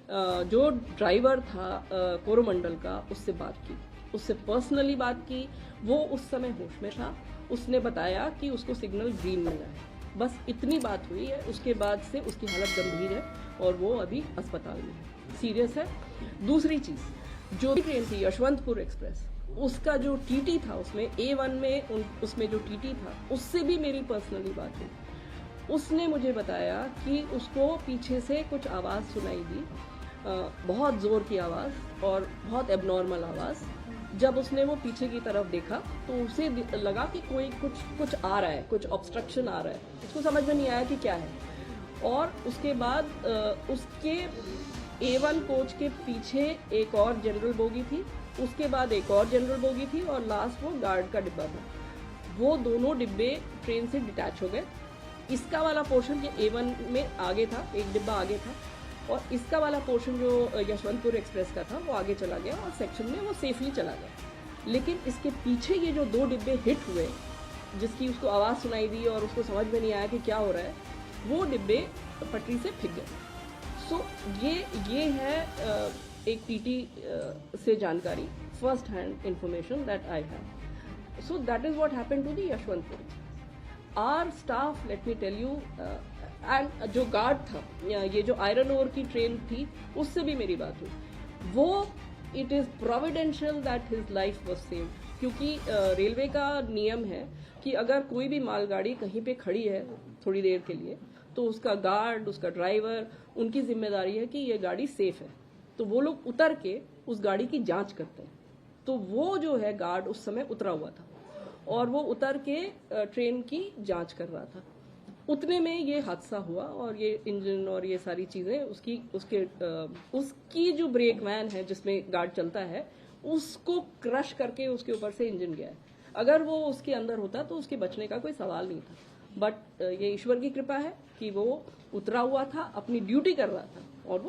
जो ड्राइवर था कोरोमंडल का, उससे बात की, उससे पर्सनली बात की। वो उस समय होश में था। उसने बताया कि उसको सिग्नल ग्रीन मिला है। बस इतनी बात हुई है। उसके बाद से उसकी हालत गंभीर है और वो अभी अस्पताल में है, सीरियस है। दूसरी चीज़, जो ट्रेन थी यशवंतपुर एक्सप्रेस, उसका जो टीटी था, उसमें A1 में उसमें जो टीटी था, उससे भी मेरी पर्सनली बात हुई। उसने मुझे बताया कि उसको पीछे से कुछ आवाज़ सुनाई दी, बहुत ज़ोर की आवाज़ और बहुत एबनॉर्मल आवाज़। जब उसने वो पीछे की तरफ देखा तो उसे लगा कि कोई कुछ आ रहा है, कुछ ऑब्स्ट्रक्शन आ रहा है। उसको समझ में नहीं आया कि क्या है। और उसके बाद उसके A1 कोच के पीछे एक और जनरल बोगी थी, उसके बाद एक और जनरल बोगी थी और लास्ट वो गार्ड का डिब्बा था। वो दोनों डिब्बे ट्रेन से डिटैच हो गए। इसका वाला पोर्शन ये A1 में आगे था, एक डिब्बा आगे था, और इसका वाला पोर्शन जो यशवंतपुर एक्सप्रेस का था वो आगे चला गया और सेक्शन में वो सेफली चला गया। लेकिन इसके पीछे ये जो दो डिब्बे हिट हुए, जिसकी उसको आवाज़ सुनाई दी और उसको समझ में नहीं आया कि क्या हो रहा है, वो डिब्बे पटरी से फिक गए। सो ये है एक टीटी से जानकारी, first hand information that I have. So that is what happened to the Yesvantpur. Our staff, let me tell you, and जो गार्ड था, ये जो आयरन ओर की ट्रेन थी, उससे भी मेरी बात हुई। वो it is providential that his life was saved, क्योंकि रेलवे का नियम है कि अगर कोई भी मालगाड़ी कहीं पे खड़ी है थोड़ी देर के लिए, तो उसका गार्ड, उसका ड्राइवर, उनकी जिम्मेदारी है कि ये गाड़ी सेफ है। तो वो लोग उतर के उस गाड़ी की जांच करते हैं। तो वो जो है गार्ड उस समय उतरा हुआ था और वो उतर के ट्रेन की जांच कर रहा था। उतने में ये हादसा हुआ और ये इंजन और ये सारी चीजें उसकी जो ब्रेक वैन है जिसमें गार्ड चलता है, उसको क्रश करके उसके ऊपर से इंजन गया है। अगर वो उसके अंदर होता तो उसके बचने का कोई सवाल नहीं था। बट ये ईश्वर की कृपा है कि वो उतरा हुआ था, अपनी ड्यूटी कर रहा था और वो